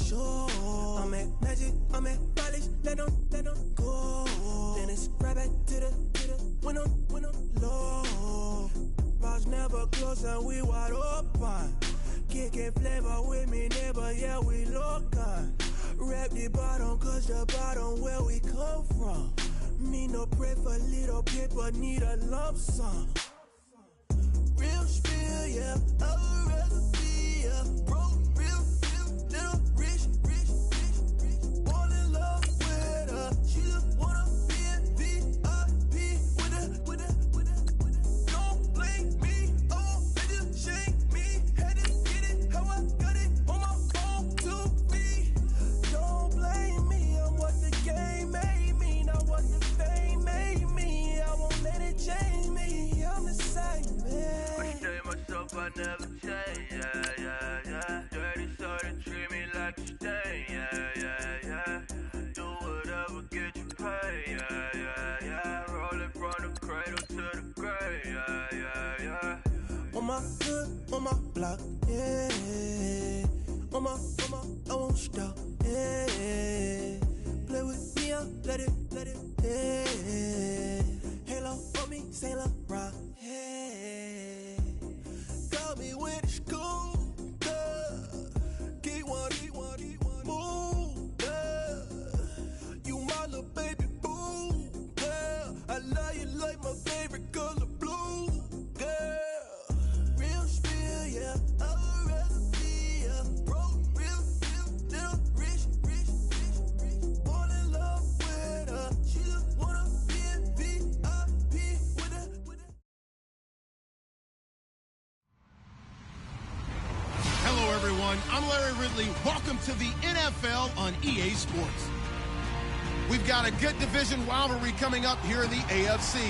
show. I'm at Magic, I'm at Polish, let them go. Then it's right back to the when I'm low. Bars never close and we wide open. Kicking flavor with me, neighbor, yeah, we local. Rap the bottom, cause the bottom where we come from. Me no pray for little paper, need a lump sum. Real spill, yeah, I would rather be a broke, real, little rich. Fall in love with her, she just wanna be in VIP with her. Don't blame me, oh, they just shake me. Had to get it, how I got it, on my phone to me. Don't blame me, I'm what the game made me, not what the fame made me. I won't let it change me, I'm the same, man. I never change, yeah. Dirty sorta treat me like a stain, yeah. Do whatever, get you paid, yeah. Rolling from the cradle to the grave, yeah. On my hood, on my block, yeah. On my, I won't stop, yeah. Play with me, I'll let it, yeah. Halo on me, Saint Laurent, yeah. Got me with the school, keep one, move, you my little baby boo, girl. I love you like my favorite color blue, girl. Real spill, yeah, I would rather be a broke, real, little rich. Fall in love with her, she just wanna be in VIP with her. Hello, everyone. I'm Larry Ridley. Welcome to the NFL on EA Sports. We've got a good division rivalry coming up here in the AFC.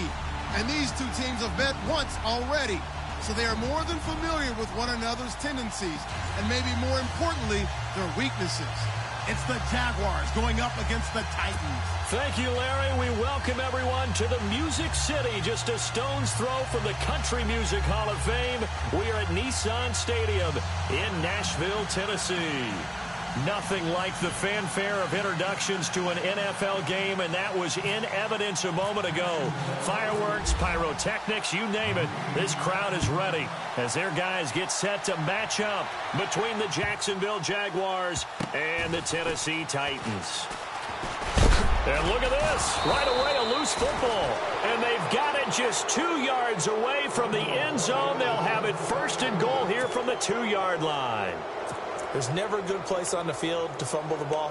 And these two teams have met once already. So they are more than familiar with one another's tendencies. And maybe more importantly, their weaknesses. It's the Jaguars going up against the Titans. Thank you, Larry. We welcome everyone to the Music City, just a stone's throw from the Country Music Hall of Fame. We are at Nissan Stadium in Nashville, Tennessee. Nothing like the fanfare of introductions to an NFL game, and that was in evidence a moment ago. Fireworks, pyrotechnics, you name it. This crowd is ready as their guys get set to match up between the Jacksonville Jaguars and the Tennessee Titans. And look at this. Right away, a loose football. And they've got it just 2 yards away from the end zone. They'll have it first and goal here from the 2-yard line. There's never a good place on the field to fumble the ball.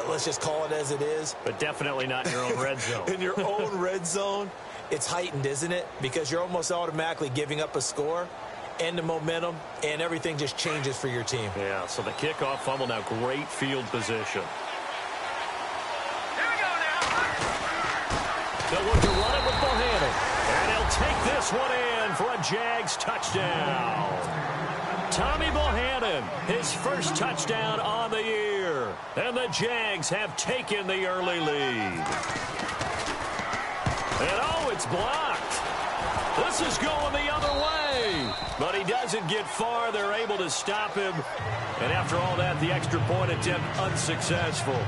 Let's just call it as it is. But definitely not in your own red zone. In your own red zone, it's heightened, isn't it? Because you're almost automatically giving up a score and the momentum, and everything just changes for your team. Yeah, so the kickoff fumble, now great field position. Here we go now. They'll look to run it with Bohannon. And he'll take this one in for a Jags touchdown. Tommy Bohannon, his first touchdown on the year. And the Jags have taken the early lead. And oh, it's blocked. This is going the other way. But he doesn't get far. They're able to stop him. And after all that, the extra point attempt unsuccessful.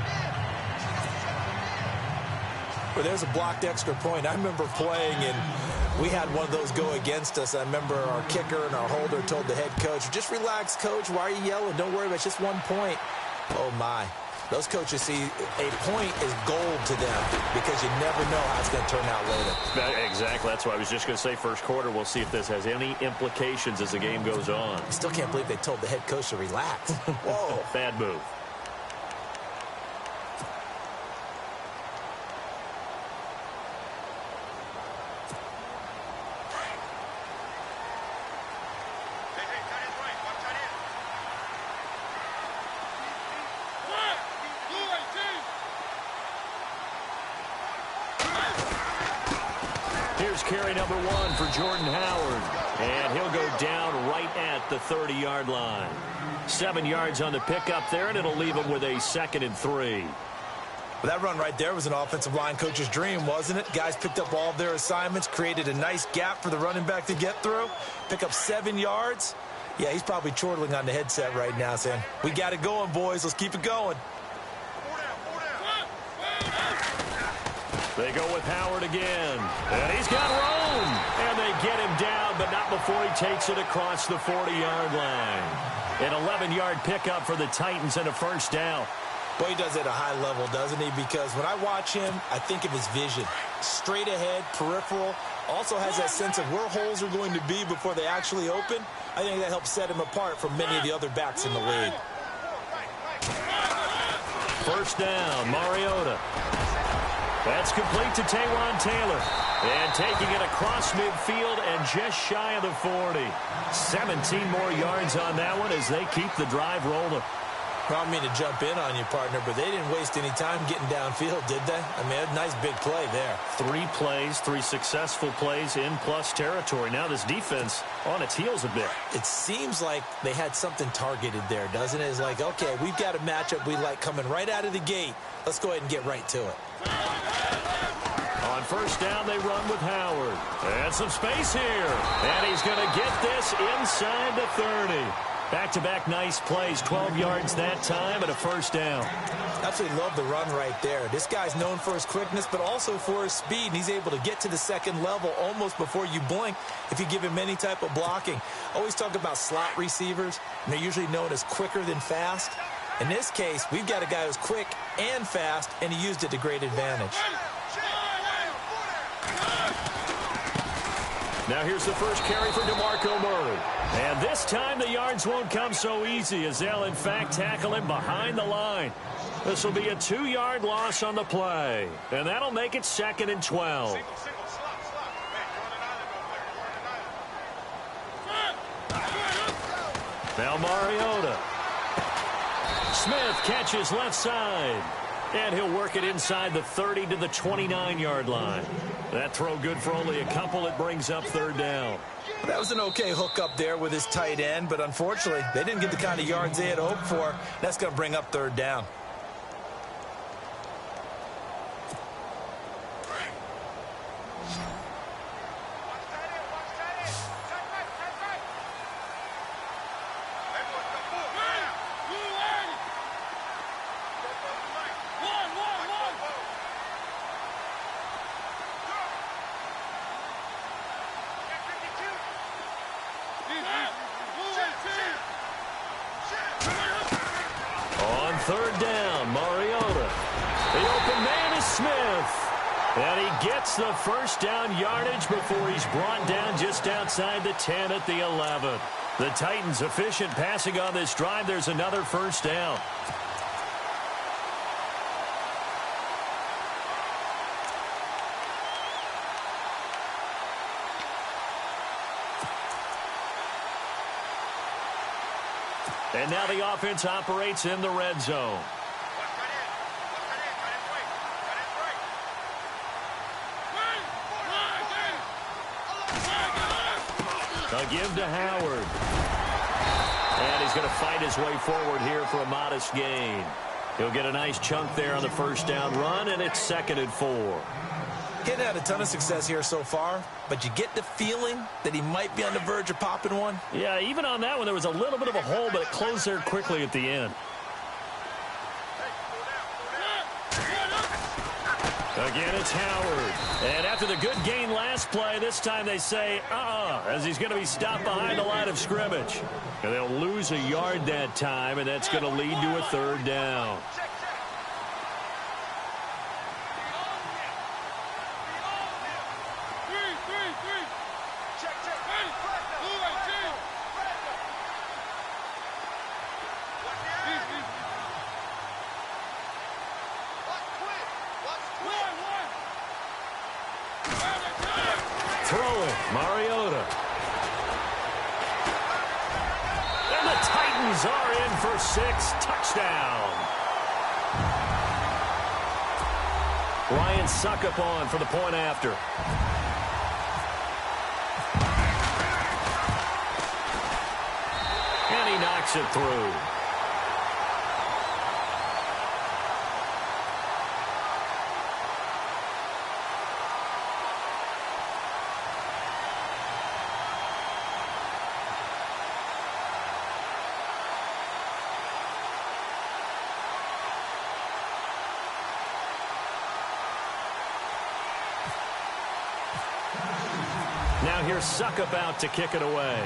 Well, there's a blocked extra point. I remember playing, and we had one of those go against us. I remember our kicker and our holder told the head coach, just relax, coach. Why are you yelling? Don't worry about it. It's just 1 point. Oh, my. Those coaches see a point is gold to them because you never know how it's going to turn out later. Exactly. That's what I was just going to say. First quarter, we'll see if this has any implications as the game goes on. I still can't believe they told the head coach to relax. Whoa. Bad move. Here's carry number 1 for Jordan Howard. And he'll go down right at the 30-yard line. 7 yards on the pickup there, and it'll leave him with a 2nd and 3. Well, that run right there was an offensive line coach's dream, wasn't it? Guys picked up all of their assignments, created a nice gap for the running back to get through, pick up 7 yards. Yeah, he's probably chortling on the headset right now saying, we got it going, boys. Let's keep it going. They go with Howard again. And he's got room. And they get him down, but not before he takes it across the 40-yard line. An 11-yard pickup for the Titans and a first down. Boy, he does it at a high level, doesn't he? Because when I watch him, I think of his vision. Straight ahead, peripheral. Also has that sense of where holes are going to be before they actually open. I think that helps set him apart from many of the other backs in the league. First down, Mariota. That's complete to Taywan Taylor. And taking it across midfield and just shy of the 40. 17 more yards on that one as they keep the drive rolling. I don't mean to jump in on you, partner, but they didn't waste any time getting downfield, did they? I mean, a nice big play there. 3 plays, 3 successful plays in plus territory. Now this defense on its heels a bit. It seems like they had something targeted there, doesn't it? It's like, okay, we've got a matchup we like coming right out of the gate. Let's go ahead and get right to it. On first down, they run with Howard. And some space here. And he's going to get this inside the 30. Back-to-back nice plays, 12 yards that time and a first down. Absolutely love the run right there. This guy's known for his quickness, but also for his speed. And he's able to get to the second level almost before you blink if you give him any type of blocking. Always talk about slot receivers, and they're usually known as quicker than fast. In this case, we've got a guy who's quick and fast, and he used it to great advantage. Now here's the first carry for DeMarco Murray. And this time the yards won't come so easy as they'll in fact tackle him behind the line. This will be a 2-yard loss on the play. And that'll make it 2nd and 12. Now Mariota. Smith catches left side. And he'll work it inside the 30 to the 29-yard line. That throw good for only a couple. It brings up 3rd down. That was an okay hook up there with his tight end, but unfortunately, they didn't get the kind of yards they had hoped for. That's going to bring up 3rd down. On 3rd down, Mariota. The open man is Smith. And he gets the first down yardage before he's brought down just outside the 10 at the 11. The Titans efficient passing on this drive. There's another first down. And now the offense operates in the red zone. They'll give to Howard. And he's going to fight his way forward here for a modest gain. He'll get a nice chunk there on the first down run, and it's 2nd and 4. He hadn't had a ton of success here so far, but you get the feeling that he might be on the verge of popping one. Yeah, even on that one, there was a little bit of a hole, but it closed there quickly at the end. Again, it's Howard. And after the good gain last play, this time they say, as he's going to be stopped behind the line of scrimmage. And they'll lose a yard that time, and that's going to lead to a 3rd down. Throwing, Mariota. And the Titans are in for 6. Touchdown. Ryan Succop for the point after. And he knocks it through. Now here's Suckup out to kick it away.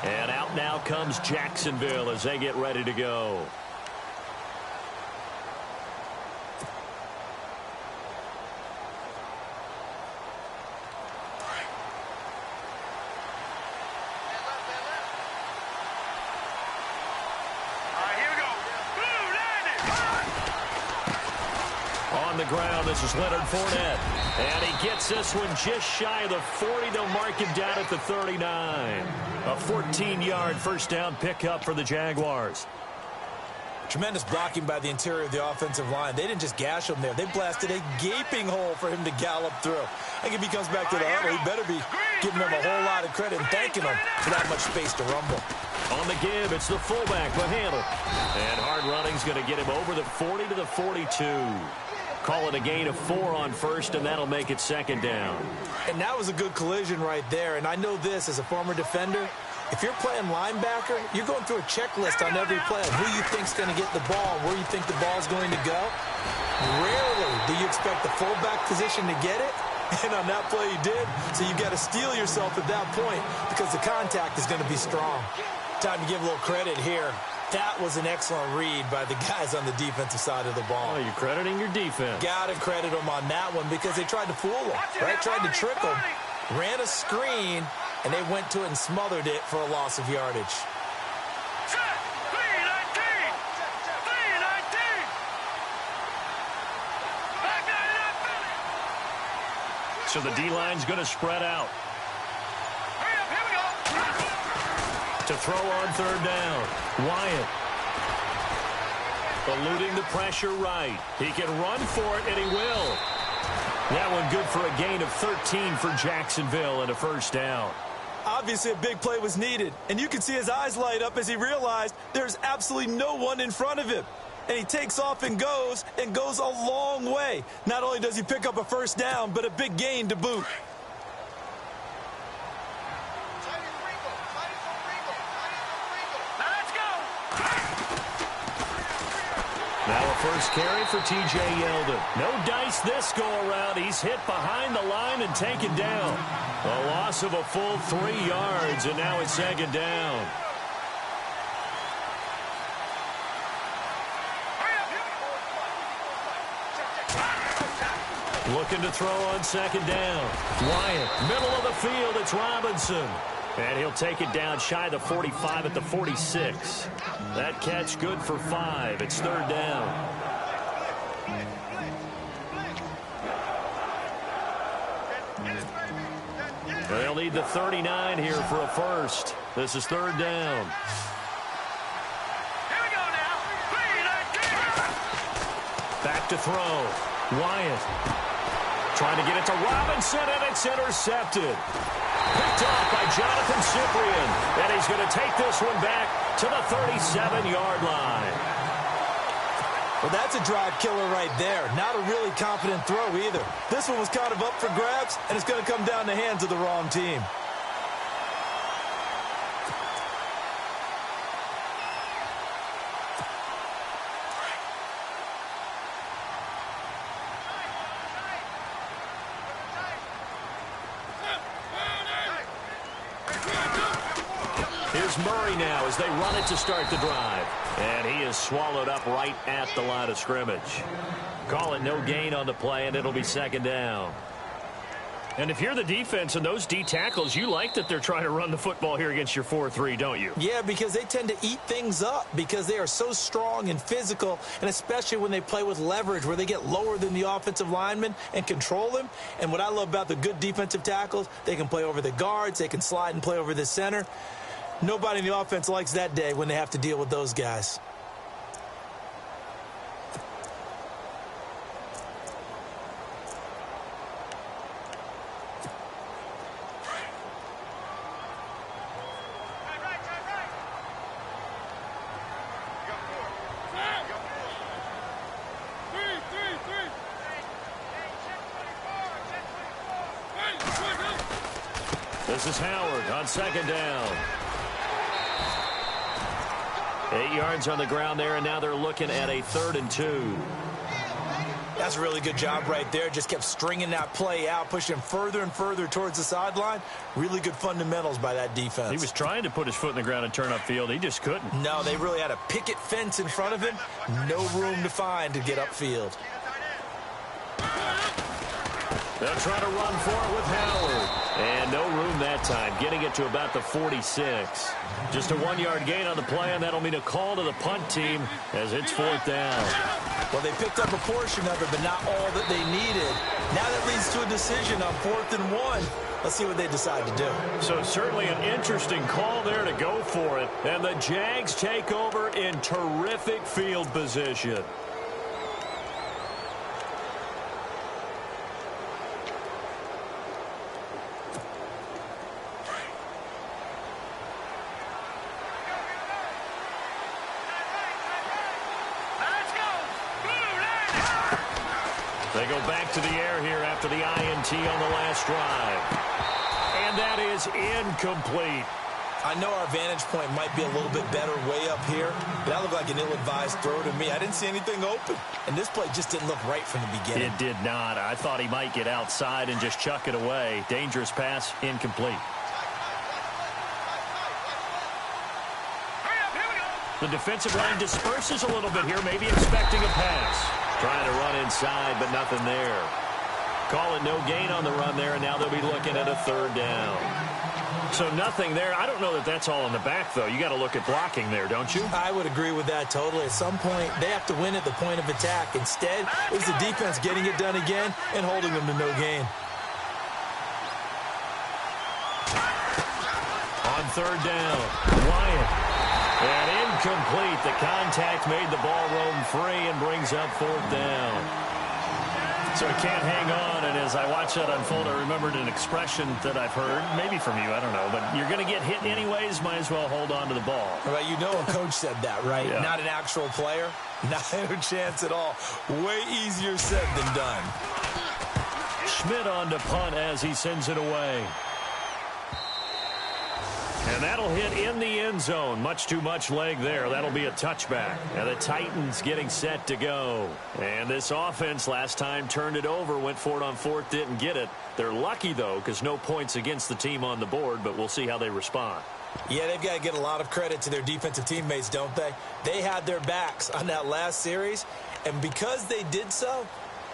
And out now comes Jacksonville as they get ready to go. On the ground, this is Leonard Fournette. And he gets this one just shy of the 40. They'll mark him down at the 39. A 14-yard first down pickup for the Jaguars. Tremendous blocking by the interior of the offensive line. They didn't just gash him there. They blasted a gaping hole for him to gallop through. I think if he comes back to the huddle, he better be giving them a whole lot of credit and thanking them for that much space to rumble. On the give, it's the fullback, Mahandle. And hard running's going to get him over the 40 to the 42. Call it a gain of 4 on first, and that'll make it second down. And that was a good collision right there. And I know this as a former defender. If you're playing linebacker, you're going through a checklist on every play. Who you think's going to get the ball, where you think the ball's going to go. Rarely do you expect the fullback position to get it. And on that play, he did. So you got to steel yourself at that point because the contact is going to be strong. Time to give a little credit here. That was an excellent read by the guys on the defensive side of the ball. Oh, you're crediting your defense. Got to credit them on that one because they tried to fool them, right? Tried to trick them, ran a screen, and they went to it and smothered it for a loss of yardage. So the D-line's going to spread out. To throw on third down. Wyatt. Eluding the pressure right. He can run for it, and he will. That one good for a gain of 13 for Jacksonville and a first down. Obviously, a big play was needed, and you can see his eyes light up as he realized there's absolutely no one in front of him. And he takes off and goes a long way. Not only does he pick up a first down, but a big gain to boot. Now a first carry for T.J. Yeldon. No dice this go-around. He's hit behind the line and taken down. A loss of a full 3 yards, and now it's second down. Looking to throw on second down. Wyatt, middle of the field, it's Robinson. And he'll take it down shy of the 45 at the 46. That catch good for 5. It's third down. They'll need the 39 here for a first. This is third down. Back to throw. Wyatt trying to get it to Robinson, and it's intercepted. Picked off by Jonathan Cyprien. And he's going to take this one back to the 37-yard line. Well, that's a drive killer right there. Not a really confident throw either. This one was kind of up for grabs, and it's going to come down the hands of the wrong team. Here's Murray now as they run it to start the drive. And he is swallowed up right at the line of scrimmage. Call it no gain on the play, and it'll be second down. And if you're the defense and those D tackles, you like that they're trying to run the football here against your 4-3, don't you? Yeah, because they tend to eat things up because they are so strong and physical, and especially when they play with leverage where they get lower than the offensive linemen and control them. And what I love about the good defensive tackles, they can play over the guards, they can slide and play over the center. Nobody in the offense likes that day when they have to deal with those guys. This is Howard on second down. 8 yards on the ground there, and now they're looking at a 3rd and 2. That's a really good job right there. Just kept stringing that play out, pushing further and further towards the sideline. Really good fundamentals by that defense. He was trying to put his foot in the ground and turn upfield. He just couldn't. No, they really had a picket fence in front of him. No room to find to get upfield. They'll try to run for it with Howard. And no room that time, getting it to about the 46. Just a 1-yard gain on the play, and that'll mean a call to the punt team as it's 4th down. Well, they picked up a portion of it, but not all that they needed. Now that leads to a decision on 4th and 1. Let's see what they decide to do. So certainly an interesting call there to go for it. And the Jags take over in terrific field position. They go back to the air here after the INT on the last drive. And that is incomplete. I know our vantage point might be a little bit better way up here, but that looked like an ill-advised throw to me. I didn't see anything open, and this play just didn't look right from the beginning. It did not. I thought he might get outside and just chuck it away. Dangerous pass, incomplete. The defensive line disperses a little bit here, maybe expecting a pass. Trying to run inside, but nothing there. Call it no gain on the run there, and now they'll be looking at a 3rd down. So nothing there. I don't know that that's all in the back, though. You got to look at blocking there, don't you? I would agree with that totally. At some point, they have to win at the point of attack. Instead, it was the defense getting it done again and holding them to no gain. On 3rd down, Wyatt. And incomplete. The contact made the ball roam free and brings up 4th down. So it can't hang on, and as I watch that unfold, I remembered an expression that I've heard, maybe from you, I don't know, but you're going to get hit anyways, might as well hold on to the ball. Right, you know a coach said that, right? Yeah. Not an actual player. Not a chance at all. Way easier said than done. Schmidt on to punt as he sends it away. And that'll hit in the end zone. Much too much leg there. That'll be a touchback. And the Titans getting set to go. And this offense last time turned it over, went for it on 4th, didn't get it. They're lucky, though, because no points against the team on the board, but we'll see how they respond. Yeah, they've got to get a lot of credit to their defensive teammates, don't they? They had their backs on that last series, and because they did so,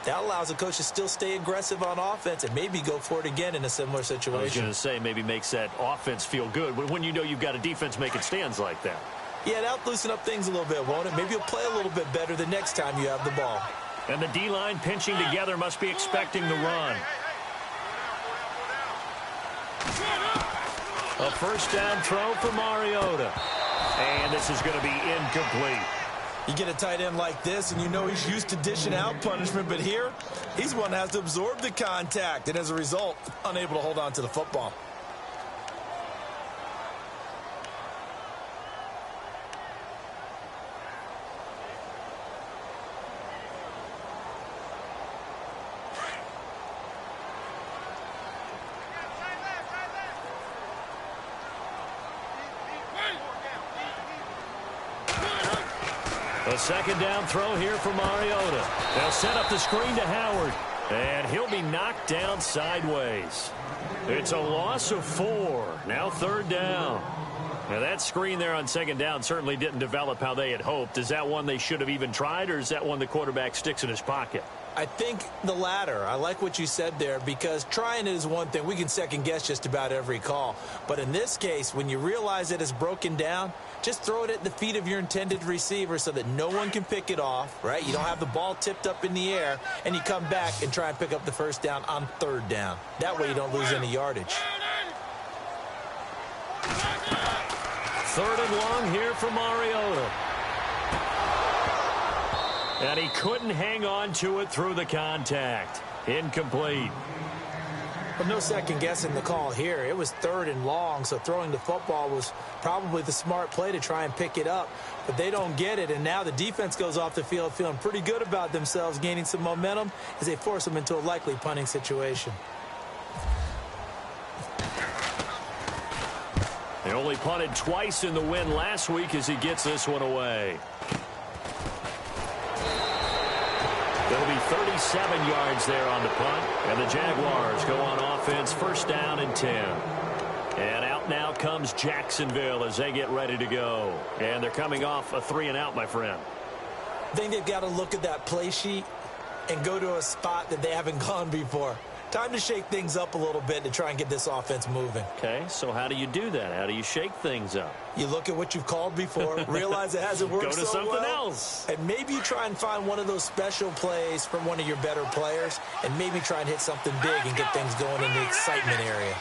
that allows the coach to still stay aggressive on offense and maybe go for it again in a similar situation. I was going to say maybe makes that offense feel good when you know you've got a defense making stands like that. Yeah, that'll loosen up things a little bit, won't it? Maybe you'll play a little bit better the next time you have the ball. And the D-line pinching together must be expecting the run. A 1st down throw for Mariota. And this is going to be incomplete. You get a tight end like this, and you know he's used to dishing out punishment, but here, he's one that has to absorb the contact, and as a result, unable to hold on to the football. A 2nd down throw here for Mariota. They'll set up the screen to Howard, and he'll be knocked down sideways. It's a loss of 4. Now 3rd down. Now that screen there on 2nd down certainly didn't develop how they had hoped. Is that one they should have even tried, or is that one the quarterback sticks in his pocket? I think the latter. I like what you said there, because trying it is one thing. We can second guess just about every call. But in this case, when you realize that it's broken down, just throw it at the feet of your intended receiver so that no one can pick it off, right? You don't have the ball tipped up in the air, and you come back and try and pick up the 1st down on 3rd down. That way you don't lose any yardage. 3rd and long here for Mariota. And he couldn't hang on to it through the contact. Incomplete. But no second guessing the call here. It was 3rd and long, so throwing the football was probably the smart play to try and pick it up. But they don't get it, and now the defense goes off the field feeling pretty good about themselves, gaining some momentum as they force them into a likely punting situation. They only punted twice in the win last week as he gets this one away. There'll be 37 yards there on the punt, and the Jaguars go on offense, first down and 10. And out now comes Jacksonville as they get ready to go. And they're coming off a 3-and-out, my friend. I think they've got to look at that play sheet and go to a spot that they haven't gone before. Time to shake things up a little bit to try and get this offense moving. Okay, so how do you do that? How do you shake things up? You look at what you've called before, realize it hasn't worked so well. Go to something else. And maybe you try and find one of those special plays from one of your better players, and maybe try and hit something big and get things going in the excitement area.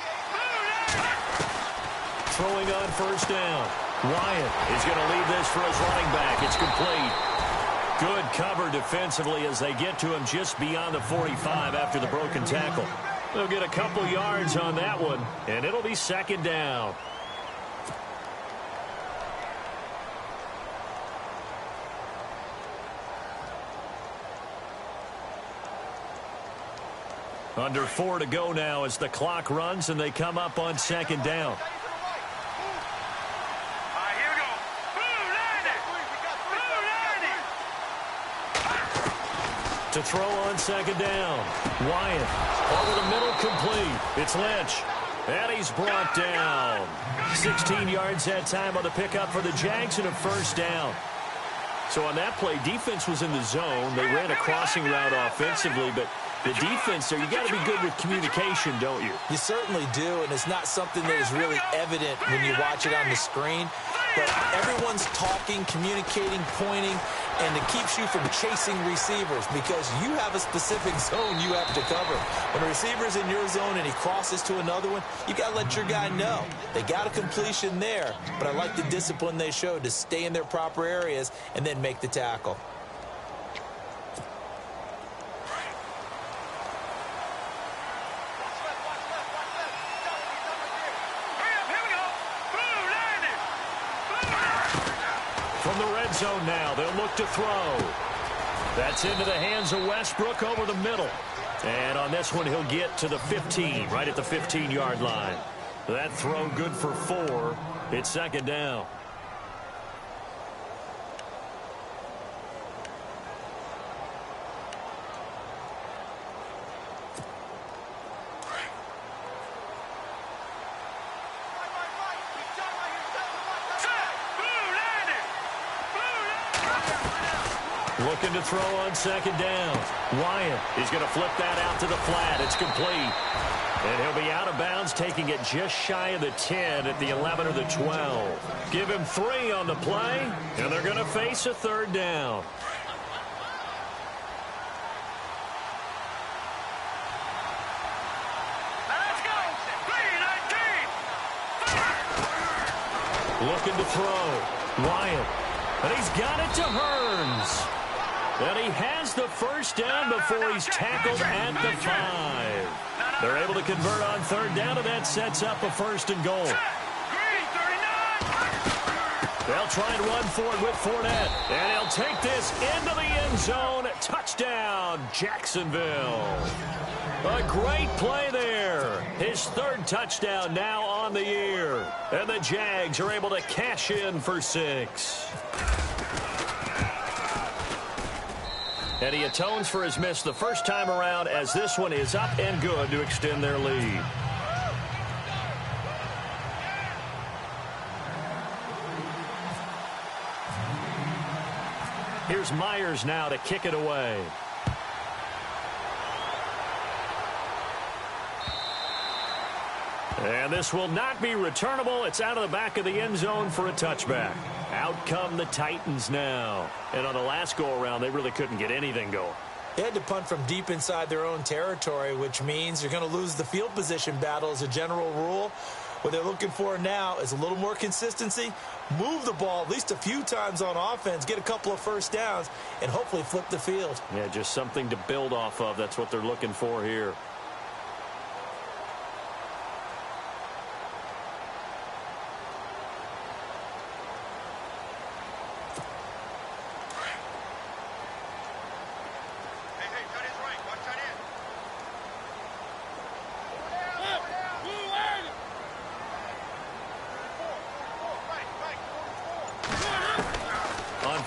Throwing on first down. Wyatt is going to lead this for his running back. It's complete. Good cover defensively as they get to him just beyond the 45 after the broken tackle. They'll get a couple yards on that one, and it'll be second down. Under 4 to go now as the clock runs and they come up on second down. To throw on second down. Wyatt over the middle, complete. It's Lynch. And he's brought down. 16 yards that time on the pickup for the Jags and a first down. So on that play, defense was in the zone. They ran a crossing route offensively, but the defense there, you got to be good with communication, don't you? You certainly do, and it's not something that is really evident when you watch it on the screen. But everyone's talking, communicating, pointing, and it keeps you from chasing receivers because you have a specific zone you have to cover. When a receiver's in your zone and he crosses to another one, you got to let your guy know. They got a completion there, but I like the discipline they showed to stay in their proper areas and then make the tackle. From the red zone now, they'll look to throw. That's into the hands of Westbrook over the middle. And on this one, he'll get to the 15, right at the 15-yard line. That throw good for 4. It's second down. Looking to throw on second down. Wyatt is going to flip that out to the flat. It's complete. And he'll be out of bounds, taking it just shy of the 10 at the 11 or the 12. Give him 3 on the play, and they're going to face a third down. Looking to throw. Wyatt. And he's got it to Hearns. And he has the first down before he's tackled at the 5. They're able to convert on third down, and that sets up a first and goal. They'll try and run for it with Fournette. And he'll take this into the end zone. Touchdown, Jacksonville. A great play there. His third touchdown now on the year. And the Jags are able to cash in for 6. And he atones for his miss the first time around as this one is up and good to extend their lead. Here's Myers now to kick it away. And this will not be returnable. It's out of the back of the end zone for a touchback. Out come the Titans now. And on the last go-around, they really couldn't get anything going. They had to punt from deep inside their own territory, which means you're going to lose the field position battle as a general rule. What they're looking for now is a little more consistency, move the ball at least a few times on offense, get a couple of first downs, and hopefully flip the field. Yeah, just something to build off of. That's what they're looking for here.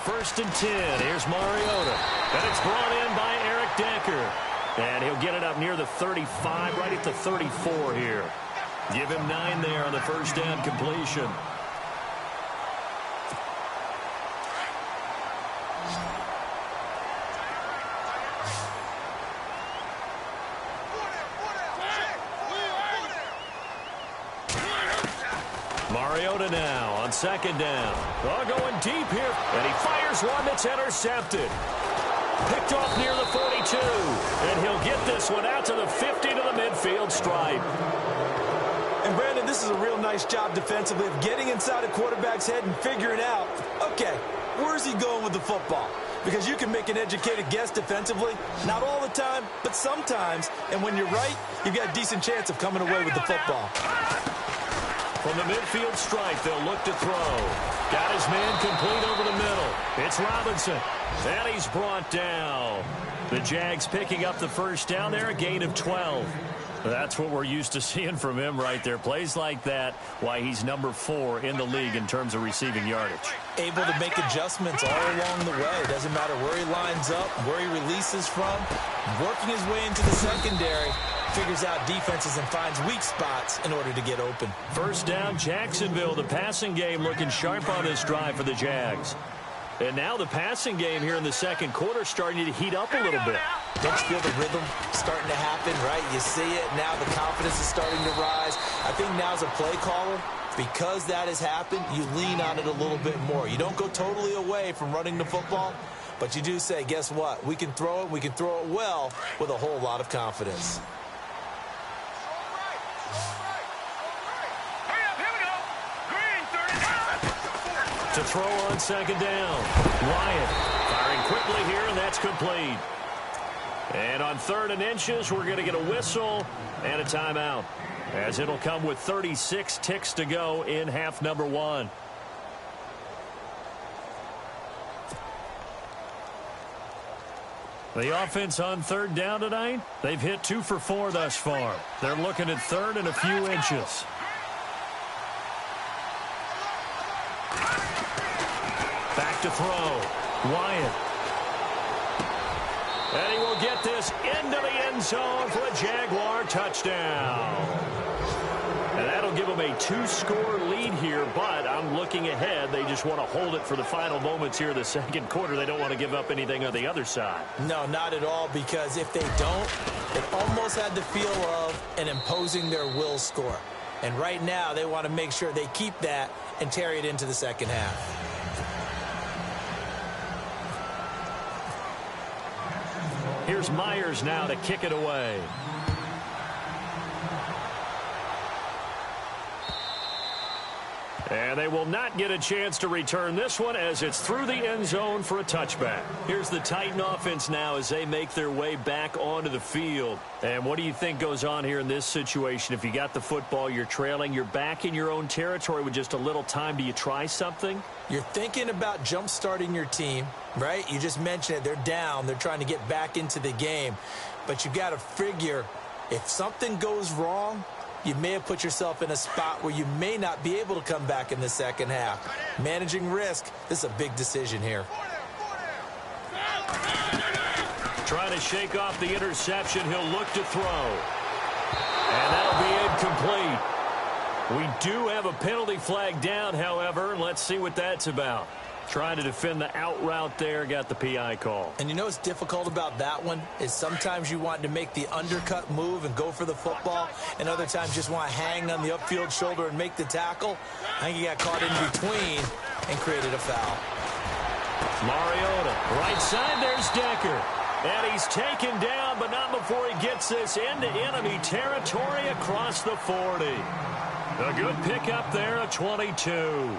1st and 10. Here's Mariota. And it's brought in by Eric Decker. And he'll get it up near the 35, right at the 34 here. Give him 9 there on the first down completion. Mariota now on 2nd down. Oh, going deep here. And he fires one that's intercepted. Picked off near the 42. And he'll get this one out to the 50 to the midfield stripe. And, Brandon, this is a real nice job defensively of getting inside a quarterback's head and figuring out, okay, where's he going with the football? Because you can make an educated guess defensively. Not all the time, but sometimes. And when you're right, you've got a decent chance of coming away with the football. From the midfield stripe, they'll look to throw. Got his man complete over the middle. It's Robinson. And he's brought down. The Jags picking up the first down there, a gain of 12. That's what we're used to seeing from him right there. Plays like that, why he's number 4 in the league in terms of receiving yardage. Able to make adjustments all along the way. Doesn't matter where he lines up, where he releases from. Working his way into the secondary. Figures out defenses and finds weak spots in order to get open. First down, Jacksonville. The passing game looking sharp on this drive for the Jags. And now the passing game here in the second quarter starting to heat up a little bit. Don't you feel the rhythm starting to happen, right? You see it. Now the confidence is starting to rise. I think now as a play caller, because that has happened, you lean on it a little bit more. You don't go totally away from running the football, but you do say, guess what? We can throw it. We can throw it well with a whole lot of confidence. To throw on 2nd down. Wyatt firing quickly here, and that's complete. And on 3rd and inches, we're going to get a whistle and a timeout, as it'll come with 36 ticks to go in half number 1. The offense on 3rd down tonight, they've hit 2 for 4 thus far. They're looking at 3rd and a few inches. Back to throw. Wyatt. And he will get this into the end zone for a Jaguar touchdown. And that'll give them a 2-score lead here, but I'm looking ahead. They just want to hold it for the final moments here of the second quarter. They don't want to give up anything on the other side. No, not at all, because if they don't, it almost had the feel of an imposing their will score. And right now, they want to make sure they keep that and carry it into the second half. Here's Myers now to kick it away. And they will not get a chance to return this one as it's through the end zone for a touchback. Here's the Titan offense now as they make their way back onto the field. And what do you think goes on here in this situation? If you got the football, you're trailing, you're back in your own territory with just a little time. Do you try something? You're thinking about jump-starting your team, right? You just mentioned it. They're down. They're trying to get back into the game. But you got to figure if something goes wrong, you may have put yourself in a spot where you may not be able to come back in the second half. Managing risk, this is a big decision here. Trying to shake off the interception. He'll look to throw. And that'll be incomplete. We do have a penalty flag down, however. Let's see what that's about. Trying to defend the out route there, got the PI call. And you know what's difficult about that one is sometimes you want to make the undercut move and go for the football, and other times just want to hang on the upfield shoulder and make the tackle. I think he got caught in between and created a foul. Mariota, right side, there's Decker. And he's taken down, but not before he gets this into enemy territory across the 40. A good pickup there, a 22.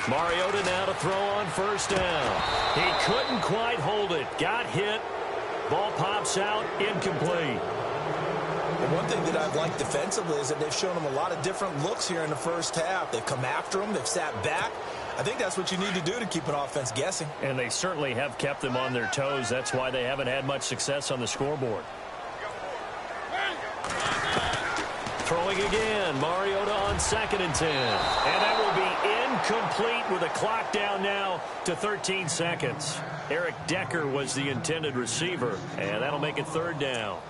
Mariota now to throw on first down. He couldn't quite hold it. Got hit. Ball pops out. Incomplete. And And one thing that I've liked defensively is that they've shown them a lot of different looks here in the first half. They've come after them. They've sat back. I think that's what you need to do to keep an offense guessing. And they certainly have kept them on their toes. That's why they haven't had much success on the scoreboard. Throwing again, Mariota on 2nd and 10. And that will be incomplete with a clock down now to 13 seconds. Eric Decker was the intended receiver, and that'll make it 3rd down.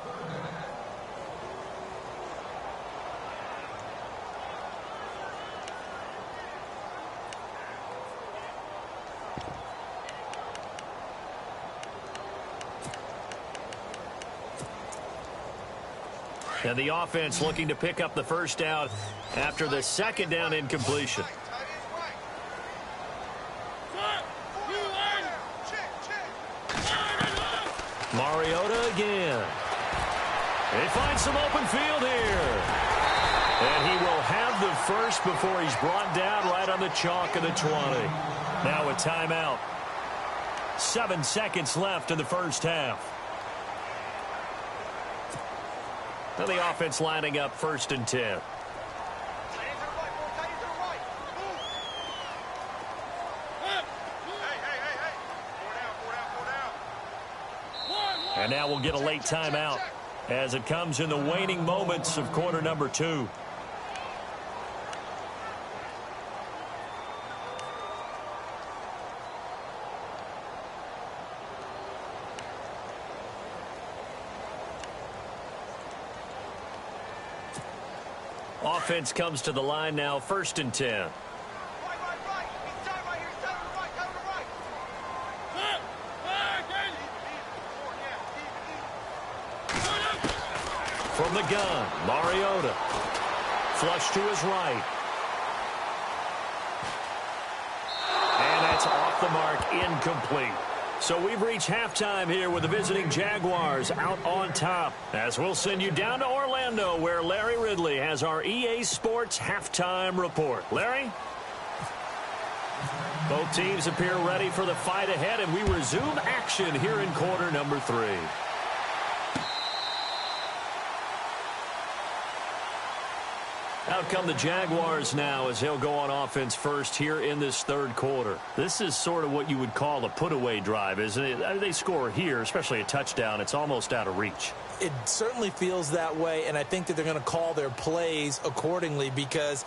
And the offense looking to pick up the first down after the 2nd down incompletion. Mariota again. They find some open field here. And he will have the first before he's brought down right on the chalk of the 20. Now a timeout. 7 seconds left in the first half. And the offense lining up 1st and 10. And now we'll get a late timeout as it comes in the waning moments of quarter number 2. Offense comes to the line now, 1st and 10. From the gun, Mariota. Flush to his right. And that's off the mark, incomplete. So we've reached halftime here with the visiting Jaguars out on top. As we'll send you down to Orlando, where Larry Ridley has our EA Sports halftime report. Larry? Both teams appear ready for the fight ahead, and we resume action here in quarter number 3. Out come the Jaguars now as they'll go on offense first here in this 3rd quarter. This is sort of what you would call a put-away drive, isn't it? I mean, they score here, especially a touchdown. It's almost out of reach. It certainly feels that way, and I think that they're going to call their plays accordingly because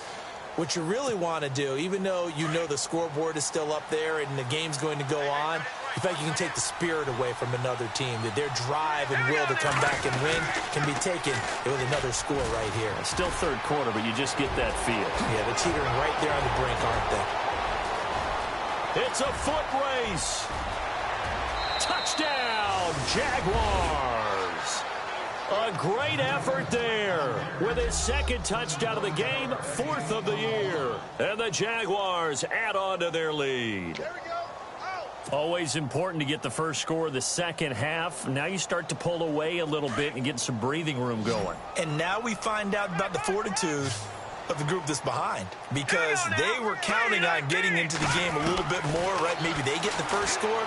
what you really want to do, even though you know the scoreboard is still up there and the game's going to go on, in fact, you can take the spirit away from another team. That their drive and will to come back and win can be taken with another score right here. It's still 3rd quarter, but you just get that feel. Yeah, they're teetering right there on the brink, aren't they? It's a foot race. Touchdown, Jaguars. A great effort there with his 2nd touchdown of the game, 4th of the year. And the Jaguars add on to their lead. Always important to get the first score of the 2nd half. Now you start to pull away a little bit and get some breathing room going. And now we find out about the fortitude of the group that's behind, because they were counting on getting into the game a little bit more, right? Maybe they get the first score.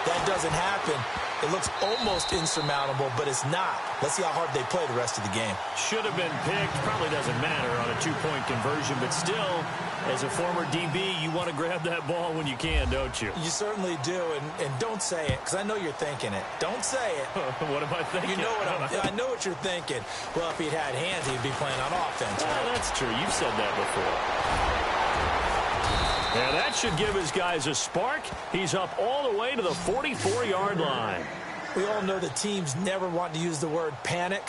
That doesn't happen. It looks almost insurmountable, but it's not. Let's see how hard they play the rest of the game. Should have been picked. Probably doesn't matter on a 2-point conversion, but still, as a former DB, you want to grab that ball when you can, don't you? You certainly do, and don't say it, because I know you're thinking it. Don't say it. What am I thinking? You know what I know what you're thinking. Well, if he'd had hands, he'd be playing on offense. Well, right? That's true. You've said that before. And that should give his guys a spark. He's up all the way to the 44-yard line. We all know the teams never want to use the word panic,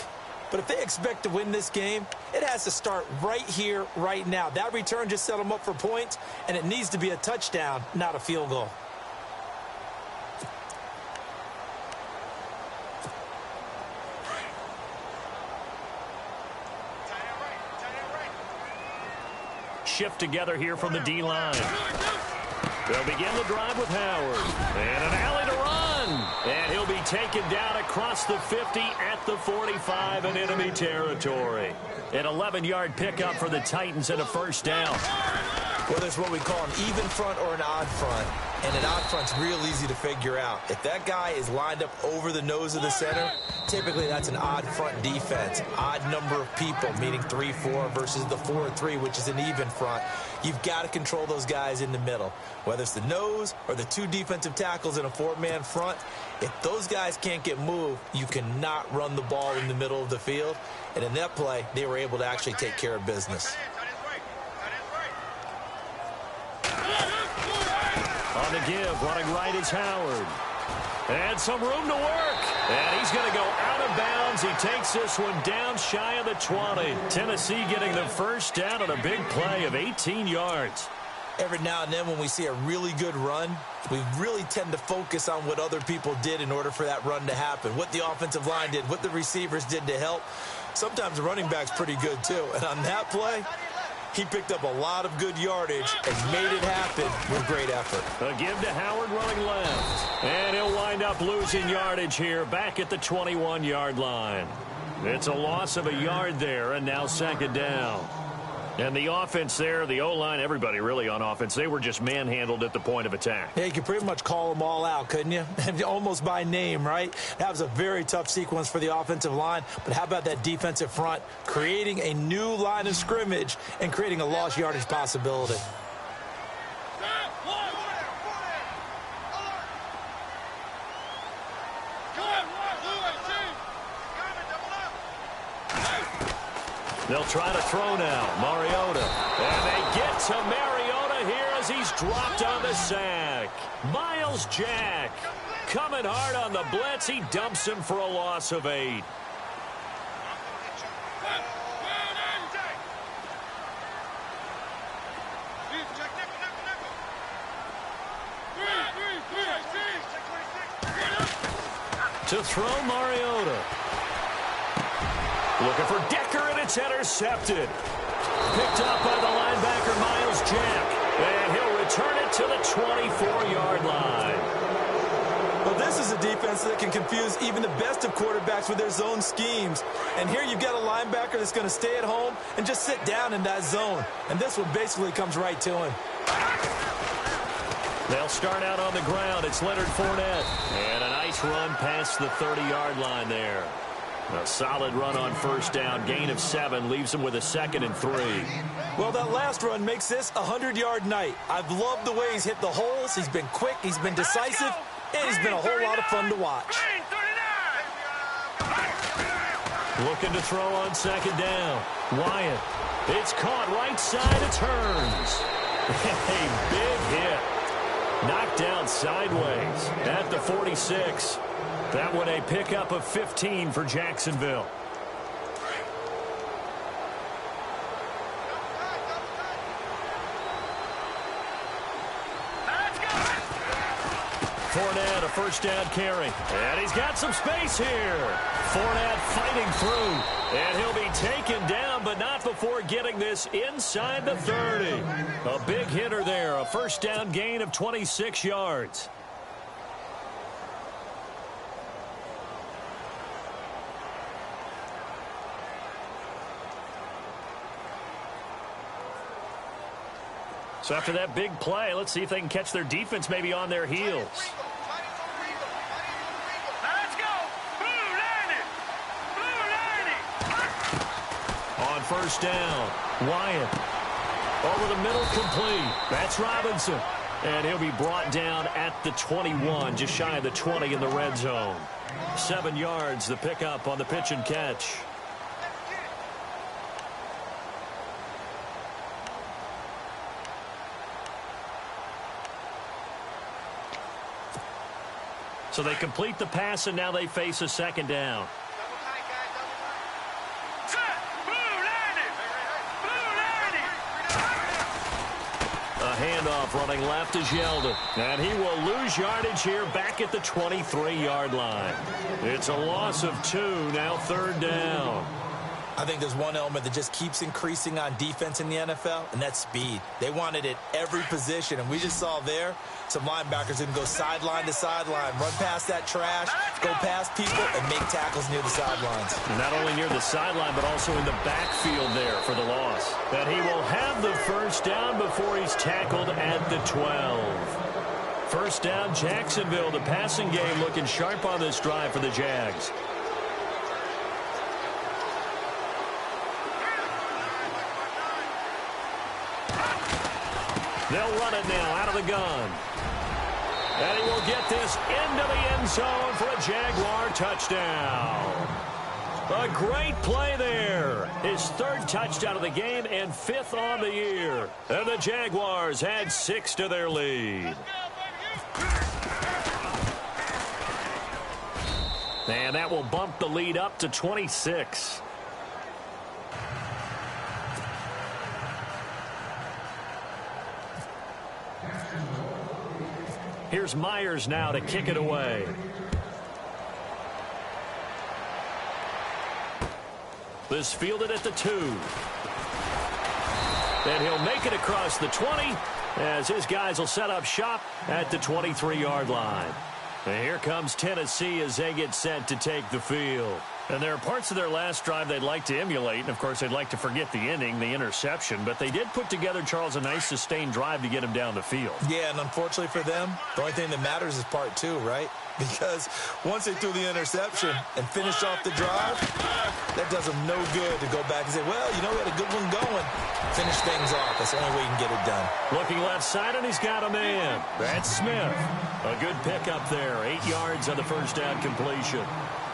but if they expect to win this game, it has to start right here, right now. That return just set them up for points, and it needs to be a touchdown, not a field goal. Shift together here from the D-line. They'll begin the drive with Howard. And an alley to run. And he'll be taken down across the 50 at the 45 in enemy territory. An 11-yard pickup for the Titans and a first down. Whether it's what we call an even front or an odd front, And an odd front's real easy to figure out. If that guy is lined up over the nose of the center, typically that's an odd front defense. Odd number of people, meaning 3-4 versus the 4-3, which is an even front. You've got to control those guys in the middle. Whether it's the nose or the two defensive tackles in a four-man front, if those guys can't get moved, you cannot run the ball in the middle of the field. And in that play, they were able to actually take care of business. On the give, running right is Howard. And some room to work. And he's going to go out of bounds. He takes this one down shy of the 20. Tennessee getting the first down on a big play of 18 yards. Every now and then when we see a really good run, we really tend to focus on what other people did in order for that run to happen. What the offensive line did, what the receivers did to help. Sometimes the running back's pretty good too. And on that play, he picked up a lot of good yardage and made it happen with great effort. A give to Howard running left. And he'll wind up losing yardage here back at the 21-yard line. It's a loss of a yard there, and now second down. And the offense there, the O-line, everybody really on offense, they were just manhandled at the point of attack. Yeah, you could pretty much call them all out, couldn't you? Almost by name, right? That was a very tough sequence for the offensive line. But how about that defensive front, creating a new line of scrimmage and creating a lost yardage possibility? They'll try to throw now. Mariota. And they get to Mariota here as he's dropped on the sack. Miles Jack coming hard on the blitz. He dumps him for a loss of 8. To throw Mariota. Looking for Decker, and it's intercepted. Picked up by the linebacker, Miles Jack. And he'll return it to the 24-yard line. Well, this is a defense that can confuse even the best of quarterbacks with their zone schemes. And here you've got a linebacker that's going to stay at home and just sit down in that zone. And this one basically comes right to him. They'll start out on the ground. It's Leonard Fournette. And a nice run past the 30-yard line there. A solid run on first down. Gain of 7 leaves him with a 2nd and 3. Well, that last run makes this a 100-yard night. I've loved the way he's hit the holes. He's been quick. He's been decisive. And he's been a whole lot of fun to watch. Looking to throw on second down. Wyatt. It's caught right side. It turns. A big hit. Knocked down sideways at the 46. That one a pickup of 15 for Jacksonville. Fournette, a first down carry. And he's got some space here. Fournette fighting through. And he'll be taken down, but not before getting this inside the 30. A big hitter there. A first down gain of 26 yards. So after that big play, let's see if they can catch their defense maybe on their heels. Let's go. On first down, Wyatt. Over the middle, complete. That's Robinson. And he'll be brought down at the 21, just shy of the 20 in the red zone. 7 yards, the pickup on the pitch and catch. So they complete the pass, and now they face a second down. A handoff running left is Yeldon. And he will lose yardage here back at the 23-yard line. It's a loss of 2, now third down. I think there's one element that just keeps increasing on defense in the NFL, and that's speed. They want it at every position, and we just saw there some linebackers that can go sideline to sideline, run past that trash, go past people, and make tackles near the sidelines. Not only near the sideline, but also in the backfield there for the loss. And he will have the first down before he's tackled at the 12. First down, Jacksonville. The passing game looking sharp on this drive for the Jags. They'll run it now out of the gun. And he will get this into the end zone for a Jaguar touchdown. A great play there. His third touchdown of the game and fifth on the year. And the Jaguars add 6 to their lead. And that will bump the lead up to 26. Here's Myers now to kick it away. This fielded at the 2. And he'll make it across the 20 as his guys will set up shop at the 23-yard line. And here comes Tennessee as they get set to take the field. And there are parts of their last drive they'd like to emulate. And, of course, they'd like to forget the inning, the interception. But they did put together, Charles, a nice sustained drive to get him down the field. Yeah, and unfortunately for them, the only thing that matters is part 2, right? Because once they threw the interception and finished off the drive, that does them no good to go back and say, well, you know, we had a good one going. Finish things off. That's the only way you can get it done. Looking left side, and he's got a man. That's Smith. A good pickup there. 8 yards on the first down completion.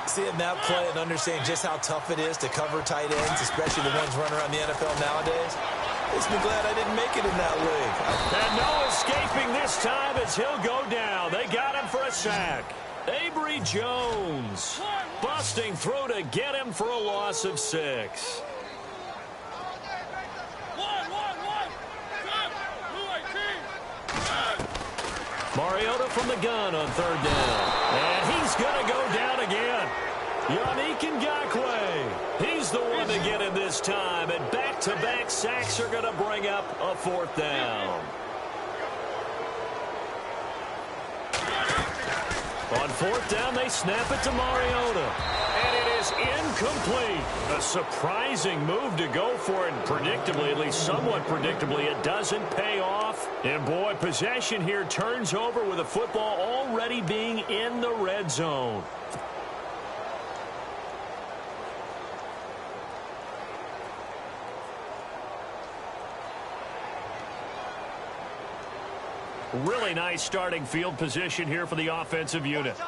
Seeing that play and understanding just how tough it is to cover tight ends, especially the ones running around the NFL nowadays, makes me glad I didn't make it in that league. And no escaping this time as he'll go down. They got him for a sack. Avery Jones busting through to get him for a loss of 6. Mariota from the gun on third down. And he's going to go down again. Yannick Ngakoue. He's the one to get him this time. And back-to-back sacks are going to bring up a fourth down. On fourth down, they snap it to Mariota. And it is incomplete. A surprising move to go for it. And predictably, at least somewhat predictably, it doesn't pay off. And boy, possession here turns over with the football already being in the red zone. Really nice starting field position here for the offensive unit.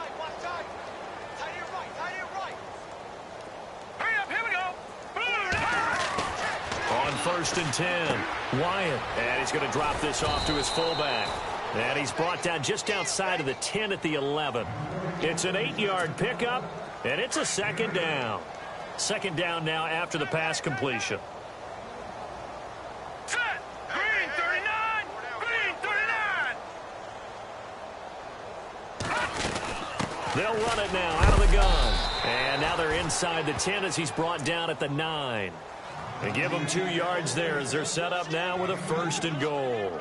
On first and 10, Wyatt. And he's going to drop this off to his fullback. And he's brought down just outside of the 10 at the 11. It's an 8-yard pickup, and it's a second down. Second down now after the pass completion. They'll run it now out of the gun. And now they're inside the 10 as he's brought down at the 9. They give him 2 yards there as they're set up now with a first and goal.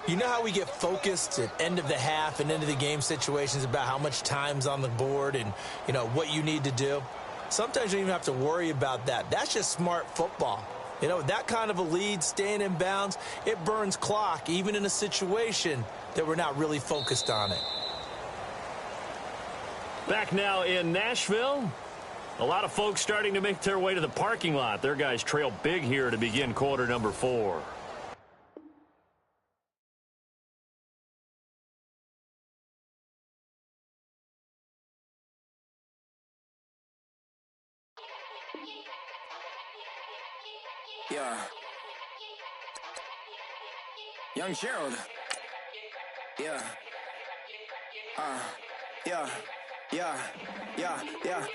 You know how we get focused at end of the half and end of the game situations about how much time's on the board and, you know, what you need to do? Sometimes you don't even have to worry about that. That's just smart football. You know, that kind of a lead, staying in bounds, it burns clock, even in a situation that we're not really focused on it. Back now in Nashville. A lot of folks starting to make their way to the parking lot. Their guys trail big here to begin quarter number 4. Yeah. Young Gerald. Yeah. Yeah. Yeah. Yeah.